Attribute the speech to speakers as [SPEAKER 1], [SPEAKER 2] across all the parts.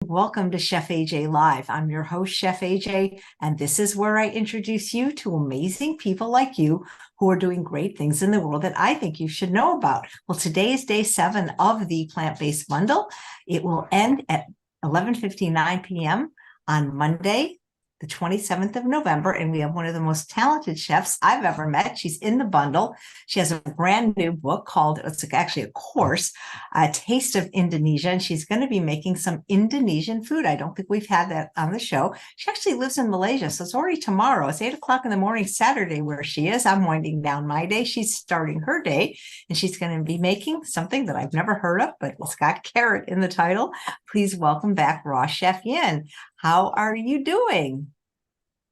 [SPEAKER 1] Welcome to Chef AJ Live. I'm your host, Chef AJ, and this is where I introduce you to amazing people like you who are doing great things in the world that I think you should know about. Well, today is day 7 of the plant-based bundle. It will end at 11:59 p.m. on Monday, the 27th of November, and we have one of the most talented chefs I've ever met. She's in the bundle. She has a brand new book called, it's actually a course, A Taste of Indonesia, and she's going to be making some Indonesian food. I don't think we've had that on the show. She actually lives in Malaysia, so it's already tomorrow. It's 8 o'clock in the morning, Saturday, where she is. I'm winding down my day. She's starting her day, and she's going to be making something that I've never heard of, but it's got carrot in the title. Please welcome back raw Chef Yin. How are you doing?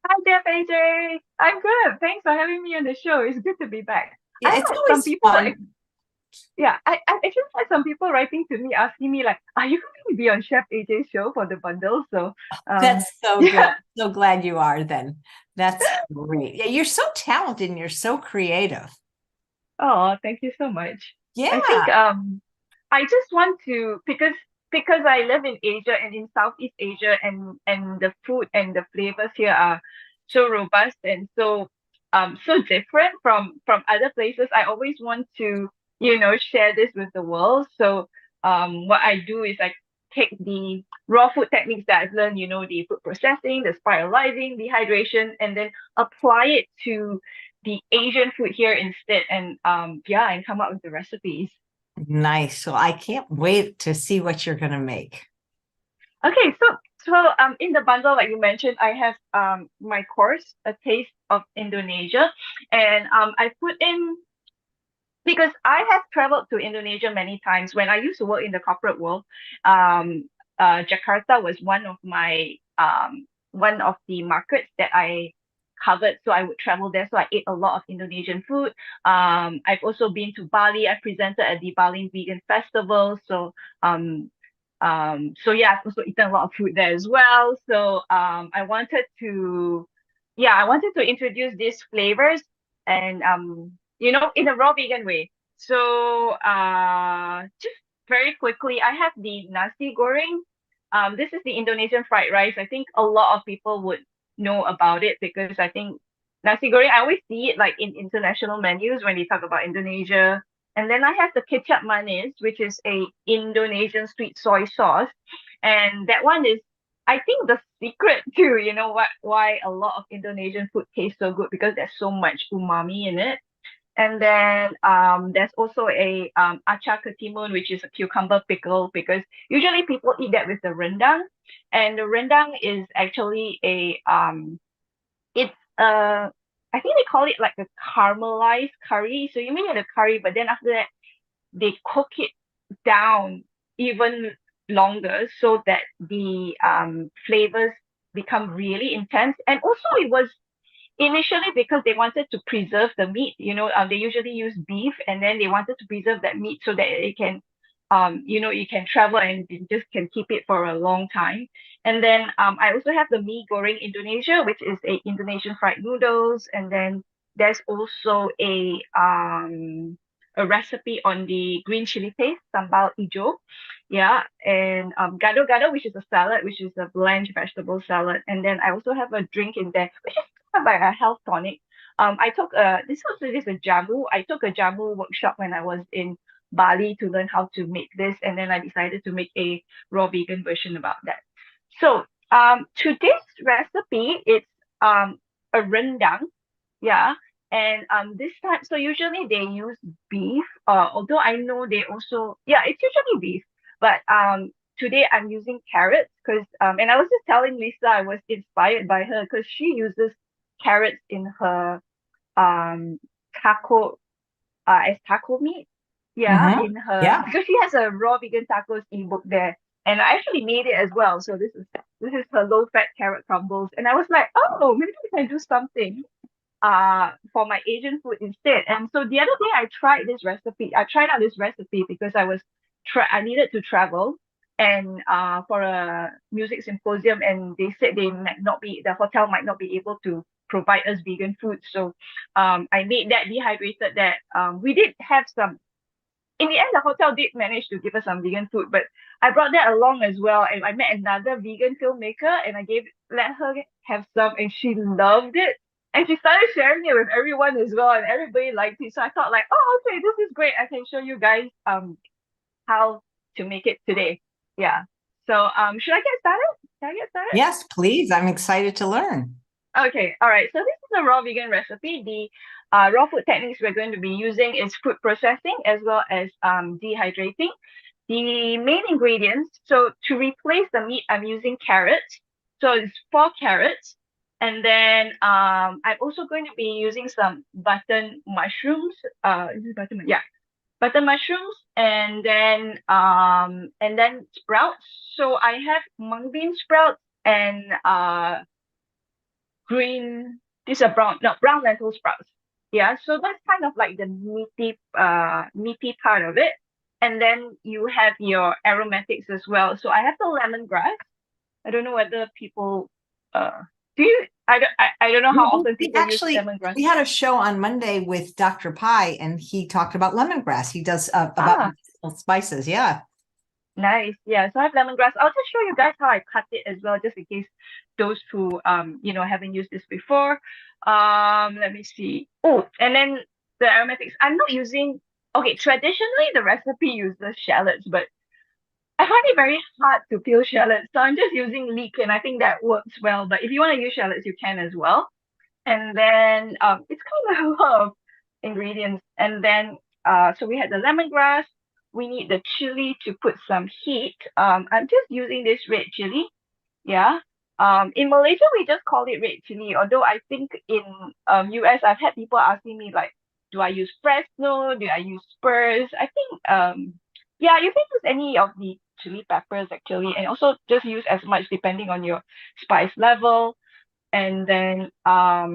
[SPEAKER 2] Hi, Chef AJ. I'm good. Thanks for having me on the show. It's good to be back. I
[SPEAKER 1] Yeah, it's
[SPEAKER 2] had some
[SPEAKER 1] always
[SPEAKER 2] people,
[SPEAKER 1] fun.
[SPEAKER 2] I actually had some people writing to me asking me like, "Are you going to be on Chef AJ's show for the bundle?" So,
[SPEAKER 1] That's so good.
[SPEAKER 2] yeah.
[SPEAKER 1] So glad you are then. That's great. Yeah, you're so talented and you're so creative.
[SPEAKER 2] Oh, thank you so much. I think
[SPEAKER 1] Yeah.
[SPEAKER 2] I just want to because I live in Asia and in Southeast Asia and the food and the flavors here are so robust and so different from other places. I always want to, share this with the world. So what I do is I take the raw food techniques that I've learned, the food processing, the spiralizing, dehydration, and then apply it to the Asian food here instead and come up with the recipes.
[SPEAKER 1] Nice. So I can't wait to see what you're going to make.
[SPEAKER 2] Okay, so in the bundle like you mentioned, I have my course, A Taste of Indonesia, and I put in because I have traveled to Indonesia many times. When I used to work in the corporate world, Jakarta was one of the markets that I covered. So I would travel there. So I ate a lot of Indonesian food. I've also been to Bali. I presented at the Bali Vegan Festival. So yeah, I've also eaten a lot of food there as well. So I wanted to introduce these flavors and in a raw vegan way. So just very quickly, I have the nasi goreng. This is the Indonesian fried rice. I think a lot of people would know about it because I think nasi goreng, I always see it like in international menus when they talk about Indonesia. And then I have the kecap manis, which is a Indonesian sweet soy sauce. And that one is, I think, the secret to, why a lot of Indonesian food tastes so good because there's so much umami in it. And then there's also a acar ketimun, which is a cucumber pickle, because usually people eat that with the rendang. And the rendang is actually it's I think they call it like a caramelized curry. So you make it a curry, but then after that they cook it down even longer so that the flavors become really intense. And also it was initially because they wanted to preserve the meat. They usually use beef, and then they wanted to preserve that meat so that it can, you can travel and you just can keep it for a long time. And then I also have the mee goreng Indonesia, which is a Indonesian fried noodles, and then there's also a recipe on the green chili paste, sambal ijo. Yeah, and gado-gado, which is a salad, which is a blanch vegetable salad. And then I also have a drink in there, which is like a health tonic. I took this is a jamu. I took a jamu workshop when I was in Bali to learn how to make this, and then I decided to make a raw vegan version about that. So today's recipe it's a rendang, yeah, and this time so usually they use beef. Although I know they also it's usually beef, but today I'm using carrots because and I was just telling Lisa I was inspired by her because she uses carrots in her um taco as taco meat. Yeah,
[SPEAKER 1] Hmm.
[SPEAKER 2] in her
[SPEAKER 1] Yeah.
[SPEAKER 2] because she has a raw vegan tacos ebook there. And I actually made it as well. So this is her low fat carrot crumbles. And I was like, oh, maybe we can do something for my Asian food instead. And so the other day I tried this recipe. I tried out this recipe because I needed to travel and for a music symposium, and they said the hotel might not be able to provide us vegan food. So I made that, dehydrated that. We did have some in the end, the hotel did manage to give us some vegan food, but I brought that along as well, and I met another vegan filmmaker, and let her have some, and she loved it, and she started sharing it with everyone as well, and everybody liked it. So I thought like, oh, okay, this is great. I can show you guys how to make it today. Yeah. So should I get started? Can I get started?
[SPEAKER 1] Yes, please. I'm excited to learn.
[SPEAKER 2] Okay, all right. So this is a raw vegan recipe. The raw food techniques we're going to be using is food processing as well as dehydrating. The main ingredients, so to replace the meat, I'm using carrots. So it's 4 carrots. And then I'm also going to be using some button mushrooms. Is it button? Yeah, button mushrooms, and then sprouts. So I have mung bean sprouts and green, these are brown lentil sprouts. Yeah, so that's kind of like the meaty part of it. And then you have your aromatics as well. So I have the lemongrass. I don't know whether people do you I don't know how often people use lemongrass.
[SPEAKER 1] We had a show on Monday with Dr. Pai, and he talked about lemongrass. He does about medicinal spices. Yeah.
[SPEAKER 2] Nice. Yeah. So I have lemongrass. I'll just show you guys how I cut it as well, just in case those who haven't used this before. Let me see. Oh, and then the aromatics. I'm not using, okay, traditionally the recipe uses shallots, but I find it very hard to peel shallots. So I'm just using leek, and I think that works well. But if you want to use shallots, you can as well. And then it's kind of a lot of ingredients. And then so we had the lemongrass. We need the chili to put some heat. I'm just using this red chili. Yeah. In Malaysia we just call it red chili. Although I think in US I've had people asking me like, do I use Fresno? Do I use Spurs? I think yeah, you can use any of the chili peppers actually, and also just use as much depending on your spice level. And then I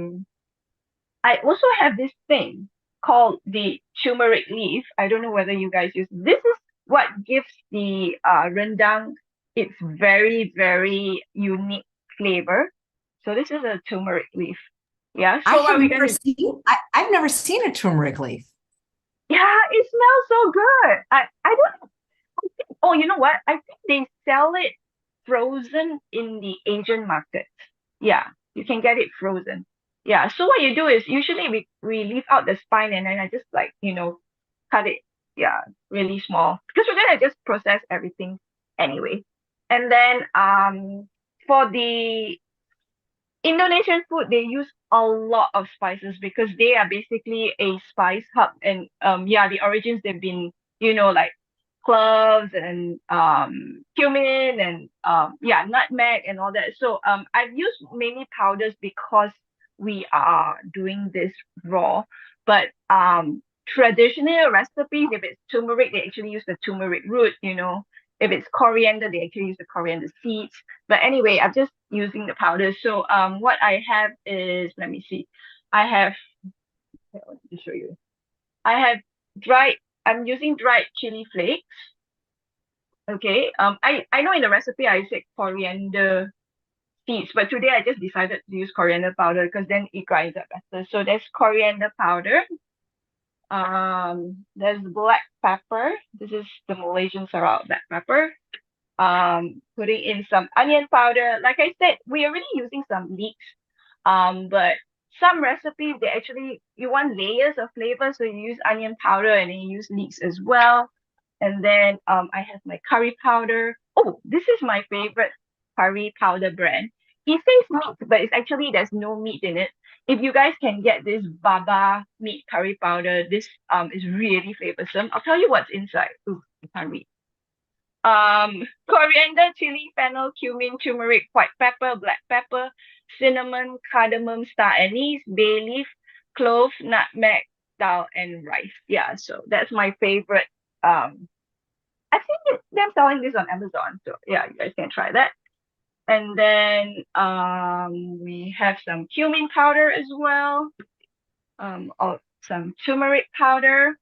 [SPEAKER 2] also have this thing called the turmeric leaf. I don't know whether you guys use this. Is what gives the rendang its very, very unique flavor. So this is a turmeric leaf. Yeah. So
[SPEAKER 1] I've never seen a turmeric leaf.
[SPEAKER 2] Yeah, it smells so good. I don't oh, you know what? I think they sell it frozen in the Asian market. Yeah, you can get it frozen. Yeah, so what you do is usually we leave out the spine, and then I just like, cut it, yeah, really small because we're gonna just process everything anyway. And then for the Indonesian food, they use a lot of spices because they are basically a spice hub. And yeah, the origins they've been, like cloves and cumin and yeah, nutmeg and all that. So I've used mainly powders because we are doing this raw. But traditional recipes, if it's turmeric, they actually use the turmeric root, if it's coriander, they actually use the coriander seeds. But anyway, I'm just using the powder. So what I have is, let me see. I have, let me show you. I have I'm using dried chili flakes. Okay. I know in the recipe I said coriander seeds, but today I just decided to use coriander powder because then it grinds up better. So there's coriander powder. There's black pepper. This is the Malaysian Sarawak black pepper. Putting in some onion powder. Like I said, we're already using some leeks. But some recipes they actually you want layers of flavor, so you use onion powder and then you use leeks as well. And then I have my curry powder. Oh, this is my favorite curry powder brand. It says meat, but it's actually there's no meat in it. If you guys can get this Baba meat curry powder, this is really flavorsome. I'll tell you what's inside. Ooh, I can't read. Coriander, chili, fennel, cumin, turmeric, white pepper, black pepper, cinnamon, cardamom, star anise, bay leaf, clove, nutmeg, dal, and rice. Yeah, so that's my favorite. I've seen them selling this on Amazon, so yeah, you guys can try that. And then we have some cumin powder as well. Or some turmeric powder.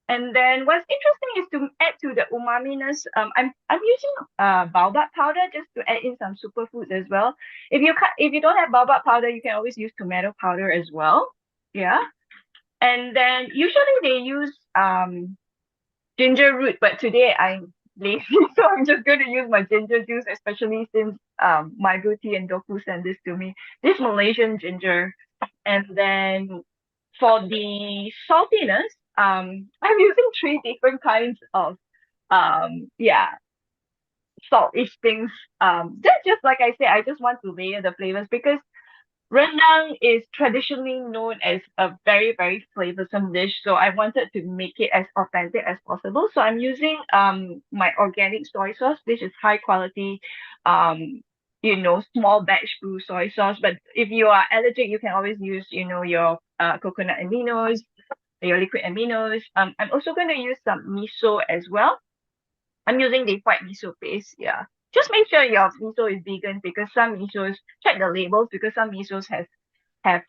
[SPEAKER 2] And then what's interesting is to add to the umaminess. I'm using baobab powder just to add in some superfoods as well. If you don't have baobab powder, you can always use tomato powder as well. Yeah. And then usually they use ginger root, but today I'm lazy, so I'm just going to use my ginger juice, especially since my beauty and Doku sent this to me. This Malaysian ginger, and then for the saltiness, I'm using three different kinds of yeah, saltish things. Just like I said, I just want to layer the flavors because Rendang is traditionally known as a very, very flavorsome dish, so I wanted to make it as authentic as possible. So I'm using my organic soy sauce, which is high quality, small batch brew soy sauce. But if you are allergic, you can always use, your coconut aminos, your liquid aminos. I'm also going to use some miso as well. I'm using the white miso paste. Yeah. Just make sure your miso is vegan because some misos check the labels because some misos have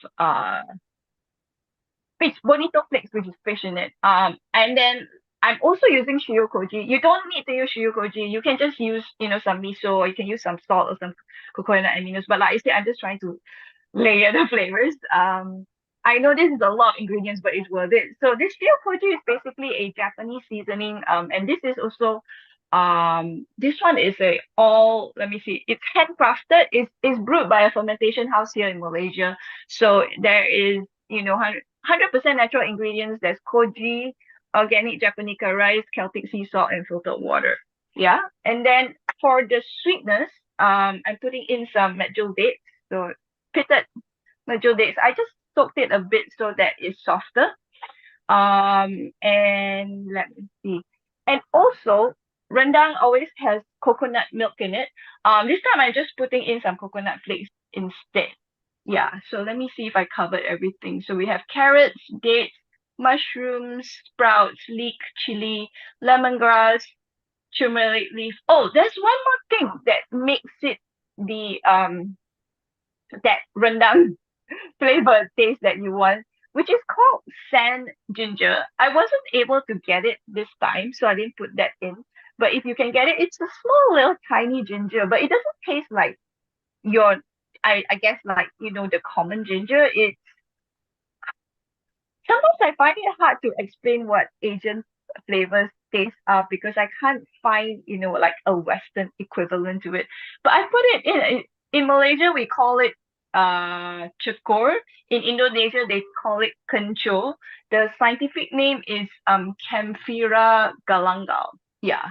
[SPEAKER 2] fish bonito flakes, which is fish in it. And then I'm also using shiokoji. You don't need to use shiokoji. You can just use, some miso, or you can use some salt or some coconut aminos. But like I said, I'm just trying to layer the flavors. I know this is a lot of ingredients, but it's worth it. So this shiokoji is basically a Japanese seasoning. And this is also this one is a all let me see, it's handcrafted. It's brewed by a fermentation house here in Malaysia. So there is, 100% natural ingredients. There's koji, organic Japonica rice, Celtic sea salt, and filtered water. Yeah. And then for the sweetness, I'm putting in some medjool dates. So pitted medjool dates. I just soaked it a bit so that it's softer. And let me see. And also, rendang always has coconut milk in it. This time I'm just putting in some coconut flakes instead. Yeah, so let me see if I covered everything. So we have carrots, dates, mushrooms, sprouts, leek, chili, lemongrass, turmeric leaf. Oh, there's one more thing that makes it the that rendang flavor taste that you want, which is called sand ginger. I wasn't able to get it this time, so I didn't put that in. But if you can get it, it's a small little tiny ginger, but it doesn't taste like your I guess like the common ginger. It's sometimes I find it hard to explain what Asian flavors taste are because I can't find, like a Western equivalent to it. But I put it in Malaysia we call it cekor. In Indonesia they call it kencur. The scientific name is Camphira galangal. Yeah.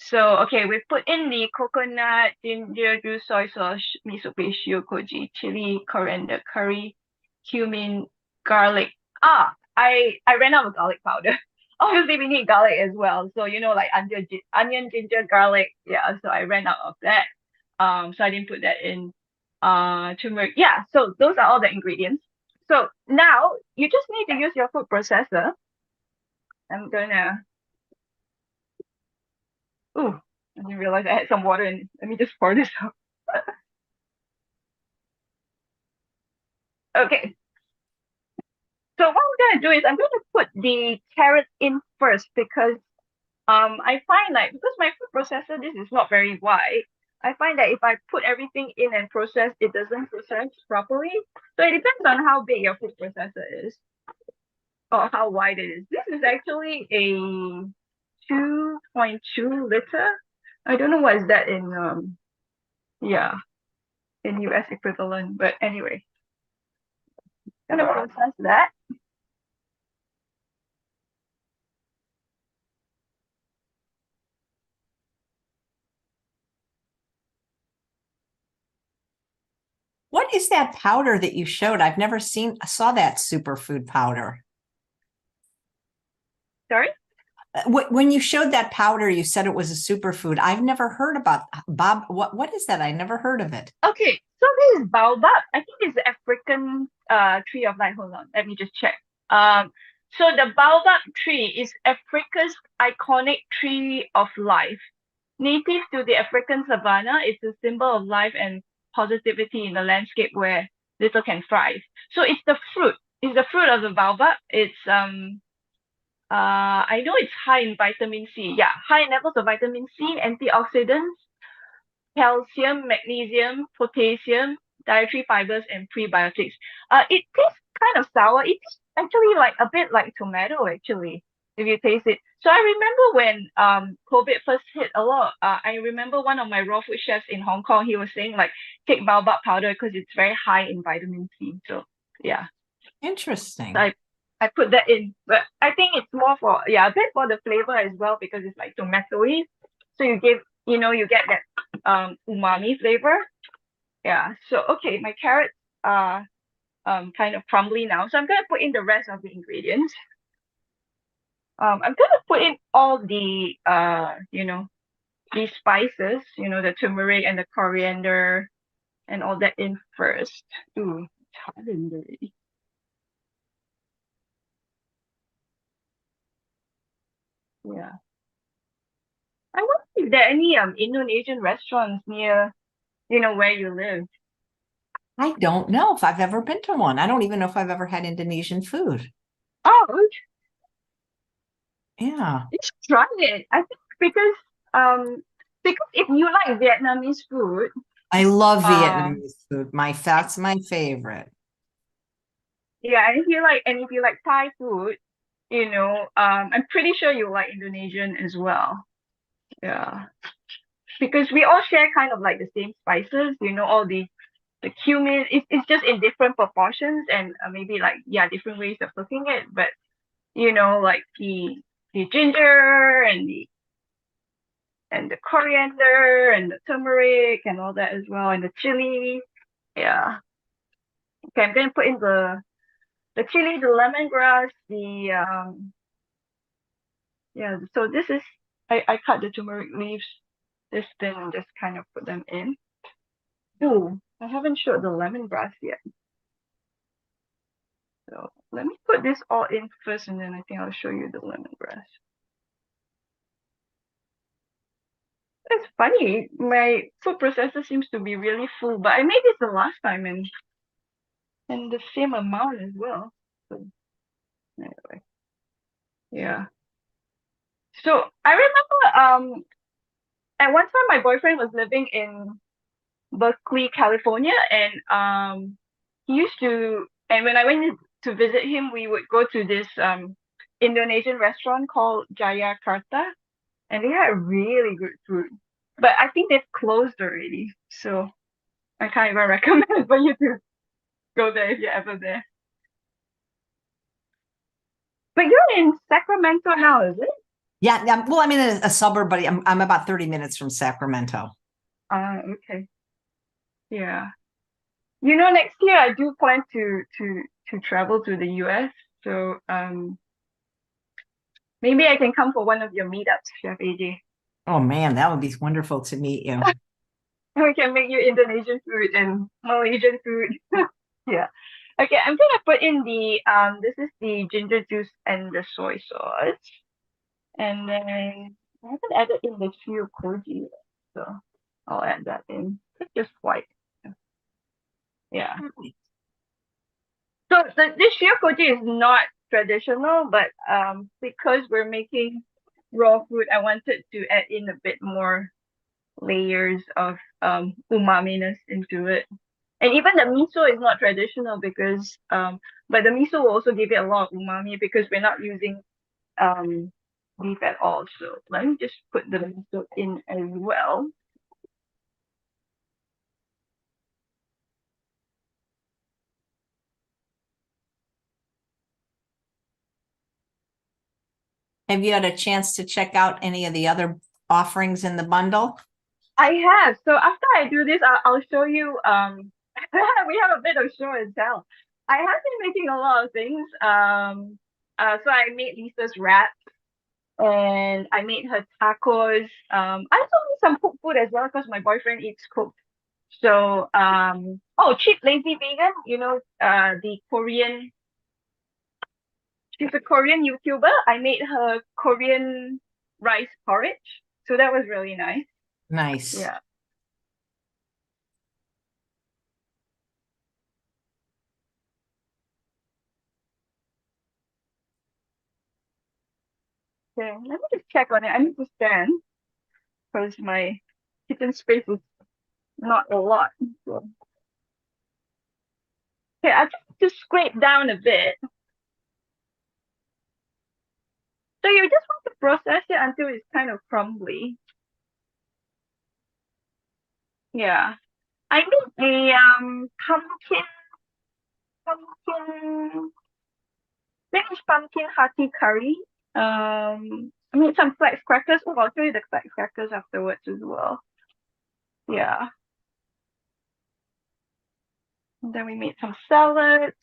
[SPEAKER 2] So okay, we put in the coconut, ginger juice, soy sauce, miso paste, shiokoji, chili, coriander, curry, cumin, garlic. I ran out of garlic powder. Obviously, we need garlic as well. So like onion, ginger, garlic. Yeah. So I ran out of that. So I didn't put that in. Turmeric. Yeah. So those are all the ingredients. So now you just need to use your food processor. I'm gonna. Ooh, I didn't realize I had some water in. Let me just pour this out. Okay. So what I'm gonna do is I'm gonna put the carrots in first because I find like because my food processor this is not very wide. I find that if I put everything in and process, it doesn't process properly. So it depends on how big your food processor is or how wide it is. This is actually a 2.2 liter. I don't know what is that in yeah, in US equivalent, but anyway, gonna process that.
[SPEAKER 1] What is that powder that you showed? I've never saw that superfood powder.
[SPEAKER 2] Sorry?
[SPEAKER 1] When you showed that powder, you said it was a superfood. I've never heard about Bob. What is that? I never heard of it.
[SPEAKER 2] Okay, so this is baobab. I think it's the African tree of life. Hold on, let me just check. So the baobab tree is Africa's iconic tree of life. Native to the African savanna, it's a symbol of life and positivity in a landscape where little can thrive. So it's the fruit. It's the fruit of the baobab. It's I know it's high in vitamin C. Yeah, high levels of vitamin C, antioxidants, calcium, magnesium, potassium, dietary fibers, and prebiotics. It tastes kind of sour. It tastes actually like a bit like tomato, actually. if you taste it. So I remember when COVID first hit a lot. I remember one of my raw food chefs in Hong Kong. He was saying like take baobab powder because it's very high in vitamin C. So yeah, so
[SPEAKER 1] Interesting.
[SPEAKER 2] I put that in, but I think it's more for a bit for the flavor as well because it's like tomatoey. So you get that umami flavor. Yeah. So okay, my carrots are kind of crumbly now. So I'm gonna put in the rest of the ingredients. I'm gonna put in all the these spices, the turmeric and the coriander and all that in first. Ooh, it's hard already. Yeah. I wonder if there are any Indonesian restaurants near, where you live.
[SPEAKER 1] I don't know if I've ever been to one. I don't even know if I've ever had Indonesian food.
[SPEAKER 2] Oh,
[SPEAKER 1] Yeah.
[SPEAKER 2] you should try it. I think because if you like Vietnamese food,
[SPEAKER 1] I love
[SPEAKER 2] um,
[SPEAKER 1] Vietnamese food. That's my favorite.
[SPEAKER 2] yeah, and if you like Thai food, I'm pretty sure you like Indonesian as well. Yeah, because we all share kind of like the same spices, all the cumin. It's just in different proportions and maybe like different ways of cooking it. But like the ginger and the coriander and the turmeric and all that as well, and the chili. Yeah. Okay, I'm gonna put in the chili, the lemongrass, the yeah. So this is I cut the turmeric leaves this thin and just kind of put them in. Ooh, I haven't showed the lemongrass yet. So let me put this all in first, and then I think I'll show you the lemongrass. It's funny, my food processor seems to be really full, but I made this the last time and the same amount as well. So anyway, yeah. So I remember at one time my boyfriend was living in Berkeley, California, and he used to and when I went to visit him, we would go to this Indonesian restaurant called Jayakarta, and they had really good food. But I think they've closed already, so I can't even recommend for you to go there if you're ever there. But you're in Sacramento now, is it?
[SPEAKER 1] Yeah. Well, I'm in a suburb, but I'm about 30 minutes from Sacramento.
[SPEAKER 2] Okay. Yeah. Next year I do plan to travel to the US. So maybe I can come for one of your meetups, Chef AJ.
[SPEAKER 1] Oh man, that would be wonderful to meet you.
[SPEAKER 2] We can make you Indonesian food and Malaysian food. Yeah. Okay, I'm gonna put in the this is the ginger juice and the soy sauce. And then I haven't added in the shio koji yet, so I'll add that in. It's just white. Yeah. So this shio koji is not traditional, but because we're making raw food, I wanted to add in a bit more layers of umaminess into it. And even the miso is not traditional because but the miso will also give it a lot of umami because we're not using um beef at all. So let me just put the miso in as well.
[SPEAKER 1] Have you had a chance to check out any of the other offerings in the bundle?
[SPEAKER 2] I have. So after I do this, I'll show you. We have a bit of show and tell. I have been making a lot of things. So I made Lisa's wrap and I made her tacos. I also made some cooked food as well because my boyfriend eats cooked. So cheap lazy vegan. The Korean. She's a Korean YouTuber. I made her Korean rice porridge. So that was really nice.
[SPEAKER 1] Nice.
[SPEAKER 2] Yeah. Okay, let me just check on it. I need to stand because my kitchen space is not a lot. So, okay, I just scrape down a bit. So you just want to process it until it's kind of crumbly. Yeah. I made a pumpkin Spanish pumpkin hearty curry. I made some flax crackers. Oh, I'll show you the flax crackers afterwards as well. Yeah. And then we made some salads.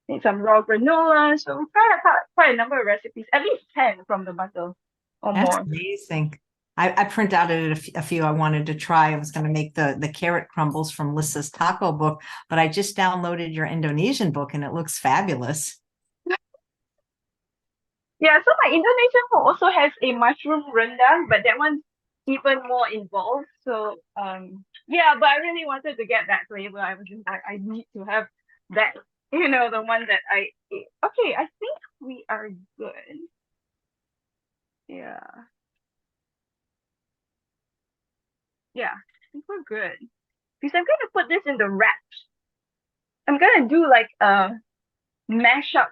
[SPEAKER 2] Made some raw granola. So we tried quite a number of recipes, at least 10 from the bundle or
[SPEAKER 1] That's
[SPEAKER 2] more.
[SPEAKER 1] amazing. I print out a few I wanted to try. I was going to make the carrot crumbles from Lissa's taco book, but I just downloaded your Indonesian book and it looks fabulous.
[SPEAKER 2] Yeah, so my Indonesian food also has a mushroom rendang, but that one's even more involved. So yeah, but I really wanted to get that flavor. I was just like, I need to have that, the one that I ate. Okay, I think we are good. Yeah. Yeah, I think we're good. Because I'm gonna put this in the wraps. I'm gonna do like a mashup.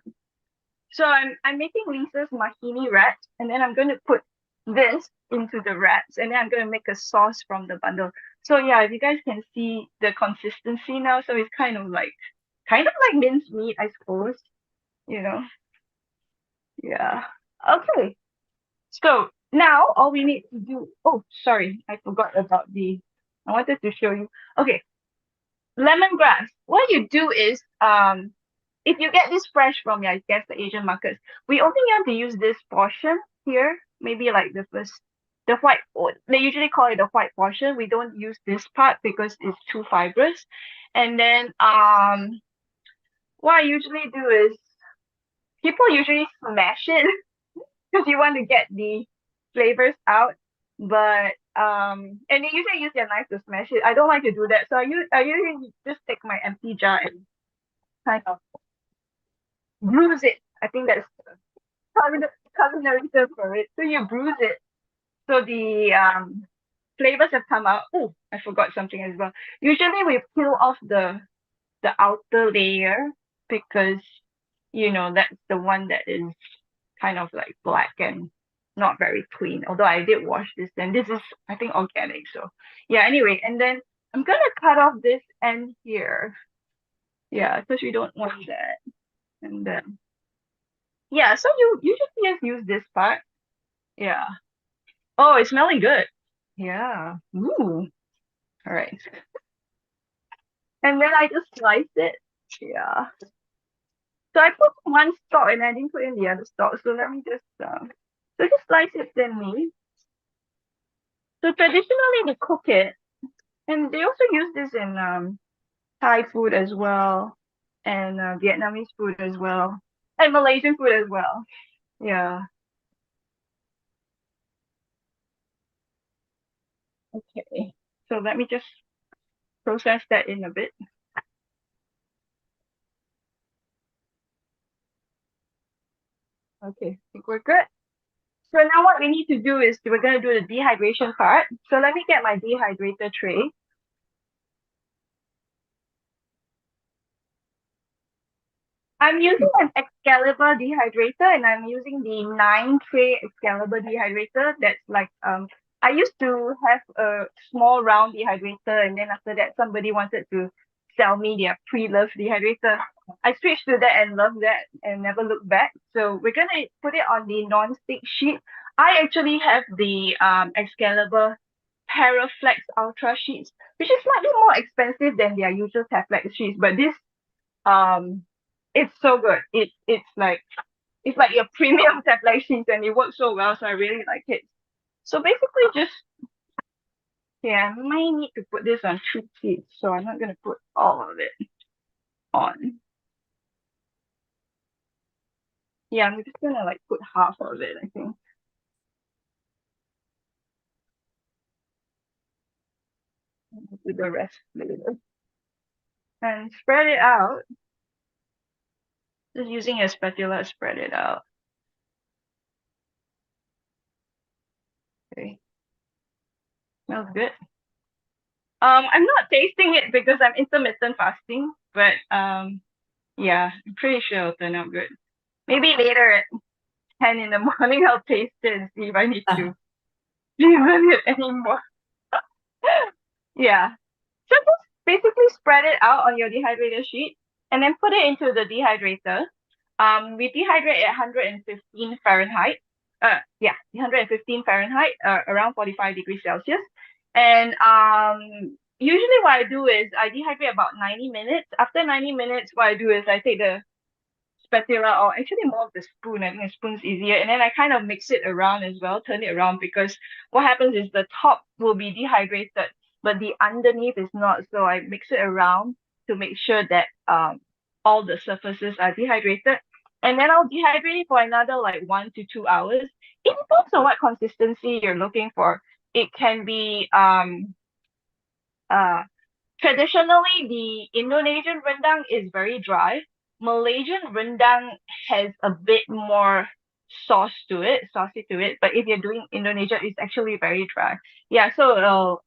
[SPEAKER 2] So I'm making Lisa's mahini wraps, and then I'm gonna put this into the wraps, and then I'm gonna make a sauce from the bundle. So yeah, if you guys can see the consistency now, so it's kind of like minced meat, I suppose. You know? Yeah. Okay. So now all we need to do. Oh, sorry, I forgot about the. I wanted to show you. Okay, lemongrass. What you do is if you get this fresh from, yeah, I guess the Asian markets, we only have to use this portion here, maybe like the white, they usually call it the white portion. We don't use this part because it's too fibrous. And then what I usually do is people usually smash it because you want to get the flavors out. But and they usually use their knife to smash it. I don't like to do that. So I usually just take my empty jar and kind of bruise it. I think that's culinary term for it. So you bruise it. So the flavors have come out. Oh, I forgot something as well. Usually we peel off the outer layer because that's the one that is kind of like black and not very clean. Although I did wash this, and this is I think organic. So yeah. Anyway, and then I'm gonna cut off this end here. Yeah, because we don't want that. And then yeah, so you just use this part. Yeah. Oh, it's smelling good. Yeah. Ooh. All right. And then I just slice it. Yeah. So I put one stalk and I didn't put in the other stalk. So let me just slice it thinly. So traditionally they cook it, and they also use this in Thai food as well, and Vietnamese food as well, and Malaysian food as well. Yeah. Okay. So let me just process that in a bit. Okay, I think we're good. So now what we need to do is we're going to do the dehydration part. So let me get my dehydrator tray. I'm using an Excalibur dehydrator, and I'm using the 9 tray Excalibur dehydrator. That's like I used to have a small round dehydrator, and then after that somebody wanted to sell me their pre-loved dehydrator. I switched to that and loved that and never looked back. So we're gonna put it on the non-stick sheet. I actually have the Excalibur Paraflex Ultra sheets, which is slightly more expensive than their usual Teflex sheets, but this um it's so good. It's like your premium tablet sheets, and it works so well, so I really like it. So basically just yeah, I might need to put this on 2 sheets, so I'm not gonna put all of it on. Yeah, I'm just gonna like put half of it, I think. Do the rest later. And spread it out. Just using a spatula, spread it out. Okay. Smells good. I'm not tasting it because I'm intermittent fasting, but yeah, I'm pretty sure it'll turn out good. Maybe later 10 in the morning, I'll taste it and see if I need
[SPEAKER 1] Uh,
[SPEAKER 2] to leave it anymore. Yeah. So just basically spread it out on your dehydrator sheet and then put it into the dehydrator. We dehydrate at 115 Fahrenheit. Yeah, 115 Fahrenheit, around 45 degrees Celsius. And usually what I do is I dehydrate about 90 minutes. After 90 minutes, what I do is I take the spatula or actually more of the spoon. I think a spoon's easier. And then I kind of mix it around as well, turn it around because what happens is the top will be dehydrated, but the underneath is not. So I mix it around to make sure that all the surfaces are dehydrated. And then I'll dehydrate it for another like 1 to 2 hours. It depends on what consistency you're looking for. It can be uh traditionally, the Indonesian rendang is very dry. Malaysian rendang has a bit more saucy to it. But if you're doing Indonesia, it's actually very dry. Yeah, so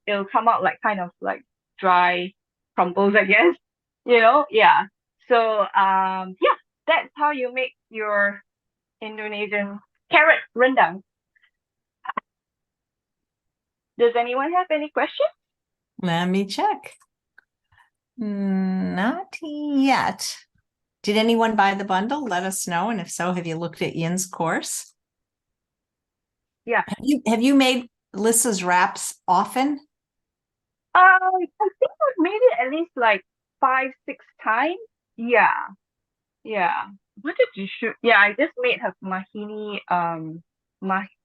[SPEAKER 2] it'll come out like kind of like dry crumbles, I guess. Yeah. So yeah, that's how you make your Indonesian carrot rendang. Does anyone have any questions?
[SPEAKER 1] let me check. Not yet. Did anyone buy the bundle? Let us know. And if so, have you looked at Yin's course?
[SPEAKER 2] Yeah.
[SPEAKER 1] Have you made Lissa's wraps often?
[SPEAKER 2] I think I've made it at least like 5, 6 times. Yeah, yeah. What did you shoot? Yeah, I just made her mahini.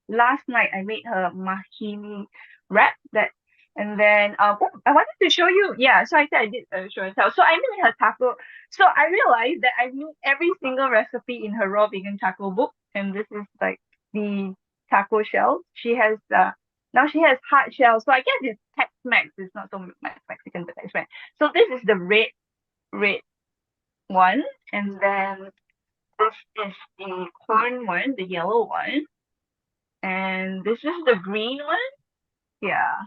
[SPEAKER 2] Last night I made her mahini wrap that, and then oh, I wanted to show you. Yeah, so I said I did show and tell. So I made her taco. So I realized that I knew every single recipe in her raw vegan taco book, and this is like the taco shell. She has now she has hard shell. So I guess it's Tex-Mex. It's not so Mexican, but Tex-Mex. So this is the red one, and then this is the corn one, the yellow one, and this is the green one. Yeah,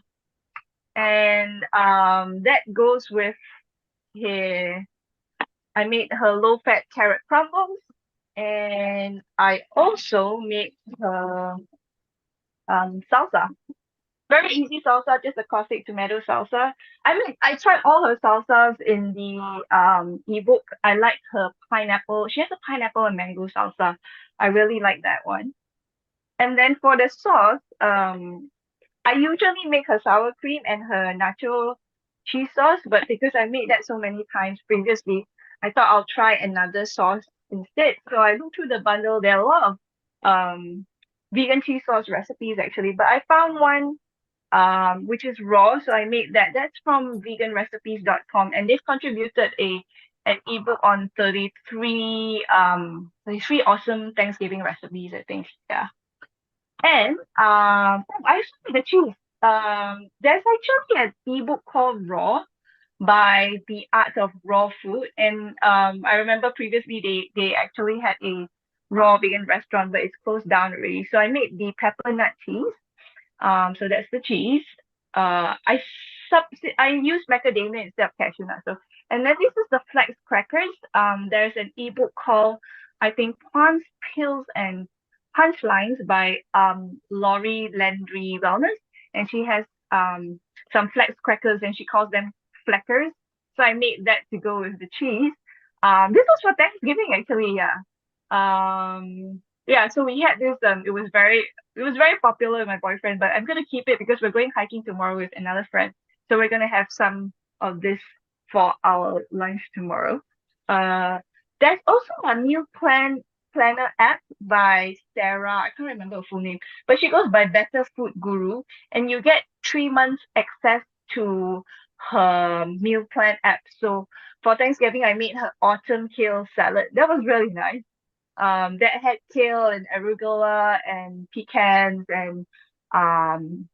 [SPEAKER 2] and that goes with here. I made her low-fat carrot crumbles, and I also made her salsa. Very easy salsa, just a classic tomato salsa. I tried all her salsas in the ebook. I like her pineapple. She has a pineapple and mango salsa. I really like that one. And then for the sauce, I usually make her sour cream and her nacho cheese sauce, but because I made that so many times previously, I thought I'll try another sauce instead. So I looked through the bundle. There are a lot of vegan cheese sauce recipes actually, but I found one which is raw. So I made that. That's from veganrecipes.com, and they've contributed an ebook on 33 awesome Thanksgiving recipes, I think. Yeah. And I saw the cheese. There's actually an ebook called Raw by the Art of Raw Food. And I remember previously they actually had a raw vegan restaurant, but it's closed down already. So I made the pepper nut cheese. So that's the cheese. I use macadamia instead of cashew nut. So and then this is the flax crackers. There's an ebook called I think Plants, Pills, and Punchlines by Laurie Landry Wellness, and she has some flax crackers and she calls them flackers. So I made that to go with the cheese. This was for Thanksgiving actually. Yeah. Yeah. So we had this. It was very popular with my boyfriend, but I'm gonna keep it because we're going hiking tomorrow with another friend. So we're gonna have some of this for our lunch tomorrow. There's also a meal planner app by Sarah. I can't remember her full name, but she goes by Better Food Guru, and you get 3 months access to her meal plan app. So for Thanksgiving, I made her autumn kale salad. That was really nice. That had kale and arugula and pecans um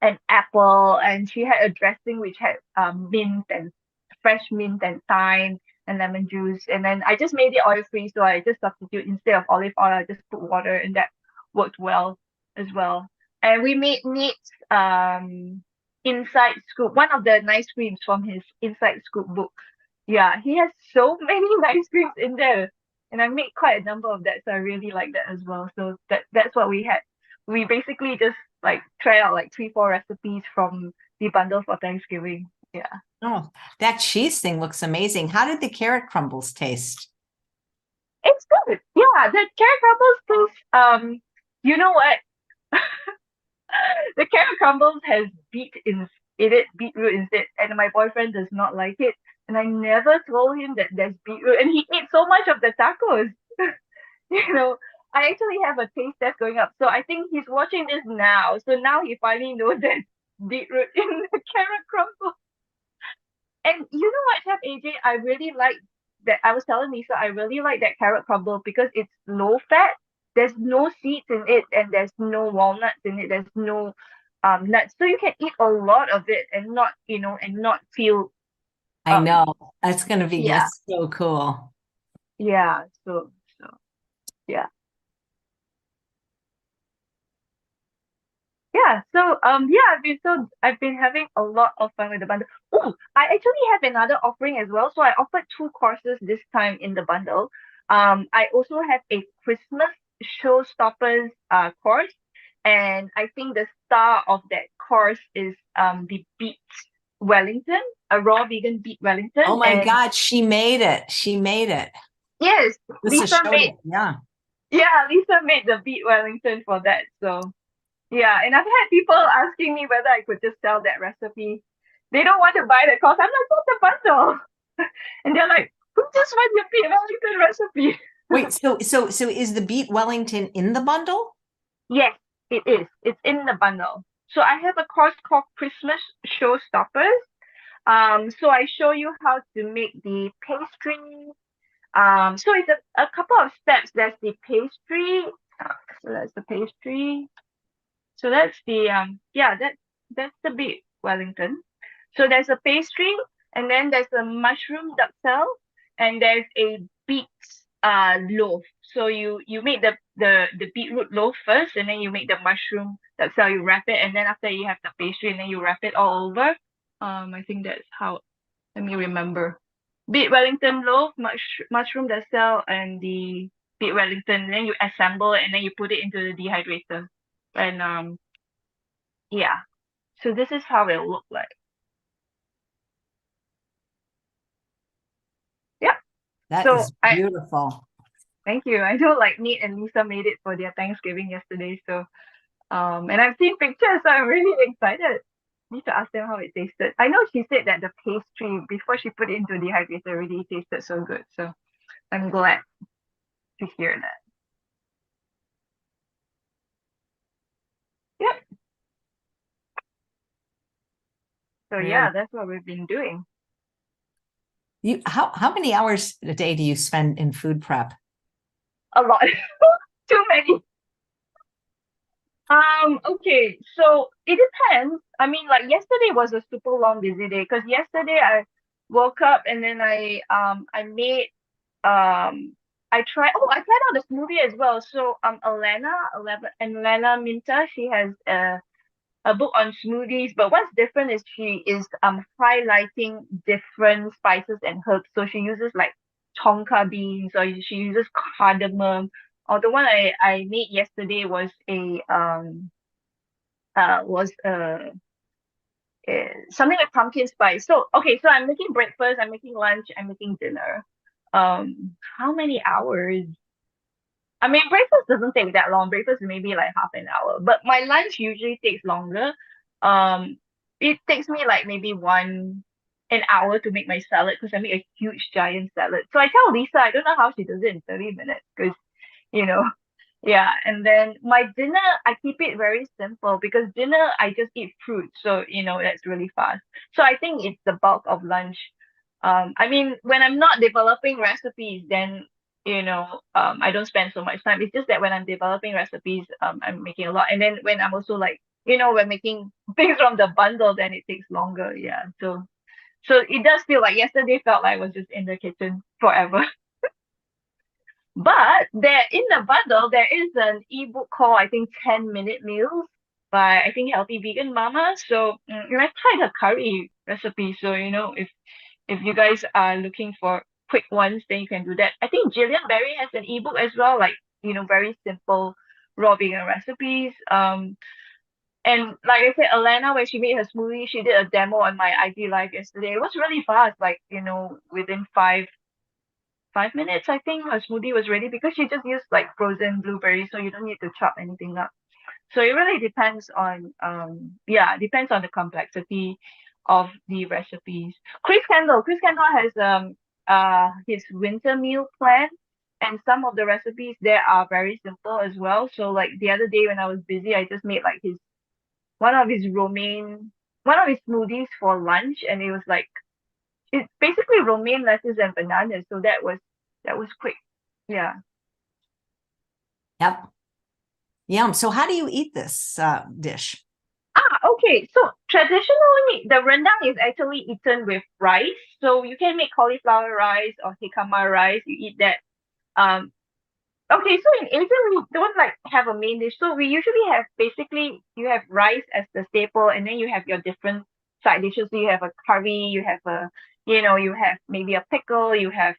[SPEAKER 2] and apple, and she had a dressing which had mint and fresh mint and thyme and lemon juice. And then I just made it oil free, so I just substitute instead of olive oil, I just put water, and that worked well as well. And we made Nate's Inside Scoop, one of the nice creams from his Inside Scoop book. Yeah, he has so many nice creams in there. and I made quite a number of that, so I really like that as well. So that's what we had. We basically just like try out like 3, 4 recipes from the bundle for Thanksgiving. Yeah.
[SPEAKER 1] Oh, that cheese thing looks amazing. How did the carrot crumbles taste?
[SPEAKER 2] It's good. Yeah, the carrot crumbles taste, you know what? The carrot crumbles has beetroot instead, and my boyfriend does not like it. And I never told him that there's beetroot, and he ate so much of the tacos. You know, I actually have a taste test going up, so I think he's watching this now. So now he finally knows there's beetroot in the carrot crumble. And you know what, Chef AJ, I really like that. I was telling Lisa, I really like that carrot crumble because it's low fat. There's no seeds in it, and there's no walnuts in it. There's no nuts, so you can eat a lot of it and not, and not feel
[SPEAKER 1] I know that's going to be
[SPEAKER 2] yeah,
[SPEAKER 1] that's so cool.
[SPEAKER 2] yeah. So yeah. Yeah, so I've been having a lot of fun with the bundle. Oh, I actually have another offering as well. So I offered 2 courses this time in the bundle. I also have a Christmas showstoppers course, and I think the star of that course is the beet Wellington, a raw vegan beet Wellington.
[SPEAKER 1] Oh my
[SPEAKER 2] And
[SPEAKER 1] God, she made it. She made it.
[SPEAKER 2] yes,
[SPEAKER 1] Lisa
[SPEAKER 2] Lisa
[SPEAKER 1] showed
[SPEAKER 2] made
[SPEAKER 1] it. Yeah.
[SPEAKER 2] Lisa made the beet Wellington for that. So yeah, and I've had people asking me whether I could just sell that recipe. They don't want to buy the course. I'm like, what's the bundle? And they're like, who just wants your beet Wellington recipe?
[SPEAKER 1] Wait, so is the beet Wellington in the bundle?
[SPEAKER 2] Yes, it is. It's in the bundle. So I have a course called Christmas Showstoppers. So I show you how to make the pastry. So it's a couple of steps. There's the pastry. So that's the pastry. So that's the that's the beet Wellington. So there's a pastry, and then there's a mushroom duxelle, and there's a beet loaf. So you make the beetroot loaf first, and then you make the mushroom duxelle. You wrap it, and then after you have the pastry, and then you wrap it all over. I think that's how. Let me remember. Beet Wellington loaf, mushroom duxelle, and the beet Wellington. Then you assemble it, and then you put it into the dehydrator. And yeah. So this is how it look like. Yeah.
[SPEAKER 1] That
[SPEAKER 2] So
[SPEAKER 1] is beautiful.
[SPEAKER 2] thank you. I know like Nate and Lisa made it for their Thanksgiving yesterday. So and I've seen pictures, so I'm really excited. Need to ask them how it tasted. I know she said that the pastry before she put it into the dehydrator really tasted so good. So I'm glad to hear that. Yep. So
[SPEAKER 1] Very.
[SPEAKER 2] yeah, that's what we've been doing.
[SPEAKER 1] How many hours a day do you spend in food prep?
[SPEAKER 2] A lot. Too many. Okay, so it depends. I mean, like yesterday was a super long busy day because yesterday I woke up and then I made I tried out the smoothie as well. So Alana Minta, she has a book on smoothies, but what's different is she is highlighting different spices and herbs. So she uses like tonka beans, or she uses cardamom. Or the one I made yesterday was a was something like pumpkin spice. So okay, so I'm making breakfast, I'm making lunch, I'm making dinner. How many hours? I mean, breakfast doesn't take that long. Breakfast is maybe like half an hour, but my lunch usually takes longer. It takes me like maybe an hour to make my salad because I make a huge giant salad. So I tell Lisa I don't know how she does it in 30 minutes because you know yeah. And then my dinner I keep it very simple because dinner I just eat fruit, so that's really fast. So I think it's the bulk of lunch. I mean, when I'm not developing recipes, then I don't spend so much time. It's just that when I'm developing recipes, I'm making a lot. And then when I'm also like, we're making things from the bundle, then it takes longer. Yeah. So it does feel like yesterday felt like I was just in the kitchen forever. But there in the bundle, there is an ebook called I think 10-minute meals by I think Healthy Vegan Mama. So and I tried her curry recipe. So if you guys are looking for quick ones, then you can do that. I think Jillian Berry has an ebook as well, like, very simple raw vegan recipes. And like I said, Alana, when she made her smoothie, she did a demo on my IG Live yesterday. It was really fast, like, within 5 minutes, I think her smoothie was ready because she just used like frozen blueberries, so you don't need to chop anything up. So it really depends on depends on the complexity of the recipes. Chris Kendall has his winter meal plan, and some of the recipes there are very simple as well. So like the other day when I was busy, I just made like one of his romaine one of his smoothies for lunch, and it was like it's basically romaine lettuce and bananas. So that was quick. Yeah.
[SPEAKER 1] Yep. Yum. So how do you eat this dish?
[SPEAKER 2] Okay. So traditionally, the rendang is actually eaten with rice. So you can make cauliflower rice or jicama rice. You eat that. Um, okay. So in Asia, we don't like have a main dish. So we usually have basically you have rice as the staple, and then you have your different side dishes. So you have a curry, you have maybe a pickle, you have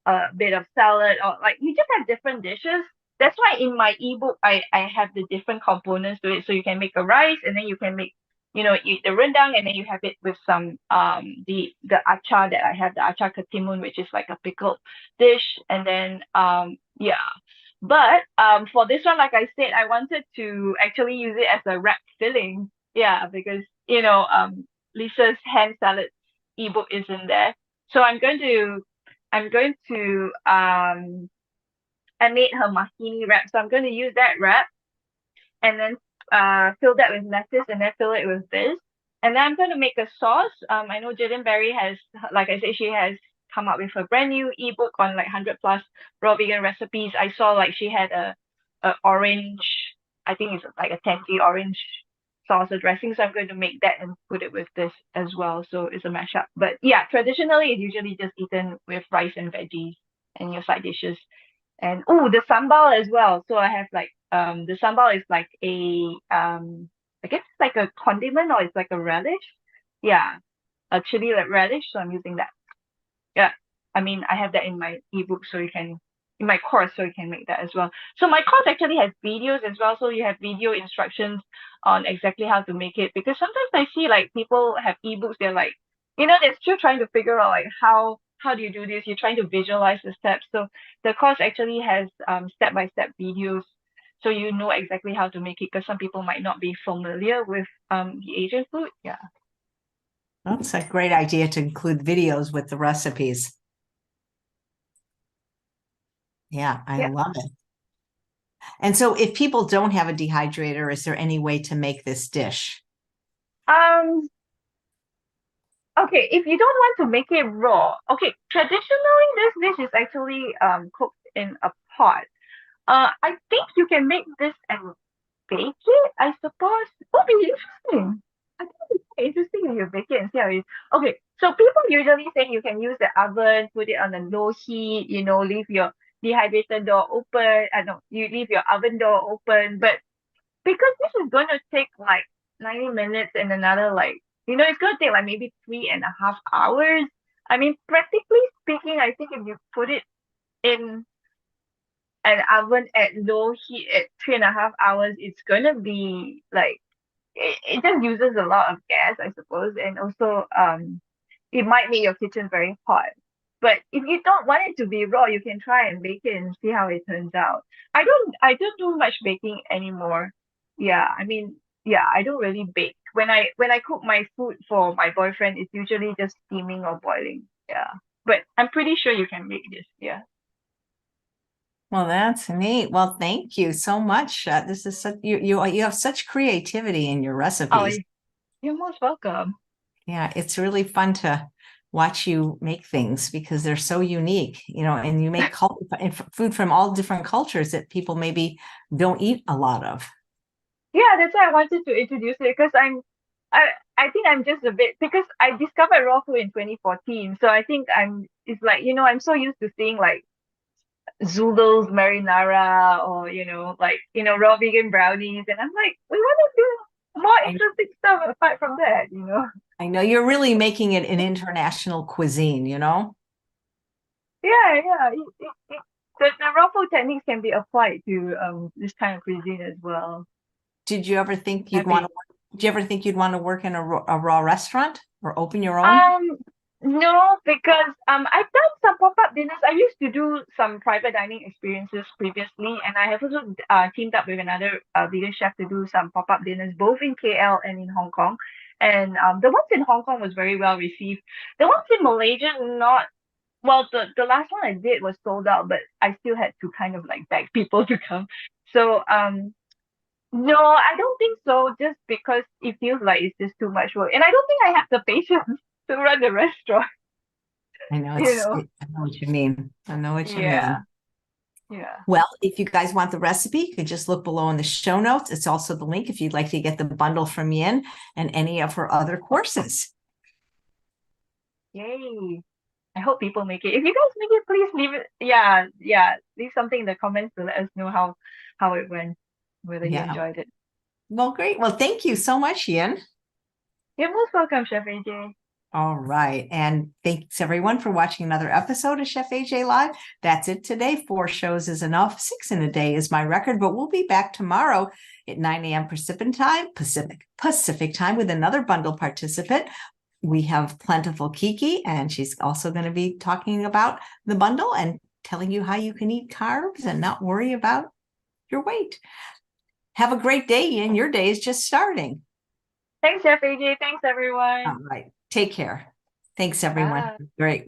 [SPEAKER 2] a bit of salad, or like you just have different dishes. That's why in my ebook I have the different components to it. So you can make a rice, and then you can make, eat the rendang, and then you have it with some the achar that I have, the achar ketimun, which is like a pickled dish. And then yeah. But for this one, like I said, I wanted to actually use it as a wrap filling. Yeah, because Lisa's hand salad ebook is in there. So I made her mahini wrap. So I'm going to use that wrap and then fill that with lettuce and then fill it with this. And then I'm going to make a sauce. I know Jillian Berry has, like I said, she has come up with a brand new ebook on like 100 plus raw vegan recipes. I saw like she had a orange, I think it's like a tangy orange sauce or dressing. So I'm going to make that and put it with this as well. So it's a mashup. But yeah, traditionally it's usually just eaten with rice and veggies and your side dishes. And the sambal as well. So I have like the sambal is like a I guess it's like a condiment or it's like a relish. Yeah, a chili like relish. So I'm using that. Yeah. I mean, I have that in my ebook, so you can in my course, so you can make that as well. So my course actually has videos as well. So you have video instructions on exactly how to make it. Because sometimes I see like people have ebooks, they're like, they're still trying to figure out like how do you do this? You're trying to visualize the steps. So the course actually has step-by-step videos, so you know exactly how to make it, because some people might not be familiar with the Asian food. Yeah.
[SPEAKER 1] That's a great idea to include videos with the recipes. Yeah, I
[SPEAKER 2] Yeah.
[SPEAKER 1] love it. And so if people don't have a dehydrator, is there any way to make this dish?
[SPEAKER 2] Um, okay, if you don't want to make it raw, okay, traditionally this dish is actually cooked in a pot. I think you can make this and bake it, I suppose. Would be interesting. I think it's quite interesting if you bake it and see how it is. Okay, so people usually say you can use the oven, put it on a low heat, leave your dehydrator door open. I know you leave your oven door open, but because this is going to take like 90 minutes and another like, it's going to take like maybe 3.5 hours. I mean, practically speaking, I think if you put it in an oven at low heat at 3.5 hours, it's gonna be like it just uses a lot of gas, I suppose, and also it might make your kitchen very hot. But if you don't want it to be raw, you can try and bake it and see how it turns out. I don't do much baking anymore. Yeah, I mean, yeah, I don't really bake. When I cook my food for my boyfriend, it's usually just steaming or boiling. Yeah. But I'm pretty sure you can make this. Yeah.
[SPEAKER 1] Well, that's neat. Well, thank you so much. This is such you have such creativity in your
[SPEAKER 2] Oh,
[SPEAKER 1] recipes.
[SPEAKER 2] you're most welcome.
[SPEAKER 1] Yeah, it's really fun to watch you make things because they're so unique, and you make food from all different cultures that people maybe don't eat a lot of.
[SPEAKER 2] Yeah, that's why I wanted to introduce it because I think I'm just a bit because I discovered raw food in 2014. So I think it's like, I'm so used to seeing like Zulu's marinara or, like, raw vegan brownies. And I'm like, we want to do more
[SPEAKER 1] I,
[SPEAKER 2] interesting stuff apart from that.
[SPEAKER 1] I know you're really making it an international cuisine.
[SPEAKER 2] yeah. The raw food techniques can be applied to this kind of cuisine as well.
[SPEAKER 1] Did you ever think you'd want
[SPEAKER 2] Happy.
[SPEAKER 1] to? Did you ever think you'd want to work in a raw restaurant or open your own?
[SPEAKER 2] Um, no, because I've done some pop-up dinners. I used to do some private dining experiences previously, and I have also teamed up with another vegan chef to do some pop-up dinners, both in KL and in Hong Kong. And the ones in Hong Kong was very well received. The ones in Malaysia, not well. The last one I did was sold out, but I still had to kind of like beg people to come. So no, I don't think so, just because it feels like it's just too much work. And I don't think I have the patience to run the restaurant,
[SPEAKER 1] I know
[SPEAKER 2] you know.
[SPEAKER 1] I know what you mean. I know what you
[SPEAKER 2] Yeah,
[SPEAKER 1] mean.
[SPEAKER 2] yeah.
[SPEAKER 1] Well, if you guys want the recipe, you could just look below in the show notes. It's also the link if you'd like to get the bundle from Yin and any of her other courses.
[SPEAKER 2] Yay. I hope people make it. If you guys make it, please leave it. Yeah, yeah. Leave something in the comments to let us know how it went, whether you
[SPEAKER 1] Yeah.
[SPEAKER 2] enjoyed it.
[SPEAKER 1] Well, great. Well, thank you so much, Yin.
[SPEAKER 2] You're most welcome, Chef AJ.
[SPEAKER 1] All right. And thanks everyone for watching another episode of Chef AJ Live. That's it today. 4 shows is enough. 6 in a day is my record, but we'll be back tomorrow at 9 a.m. Pacific time with another bundle participant. We have Plentiful Kiki, and she's also going to be talking about the bundle and telling you how you can eat carbs and not worry about your weight. Have a great day, and your day is just starting.
[SPEAKER 2] Thanks, Chef AJ. Thanks, everyone.
[SPEAKER 1] All right. Take care. Thanks, everyone.
[SPEAKER 2] Bye.
[SPEAKER 1] Great.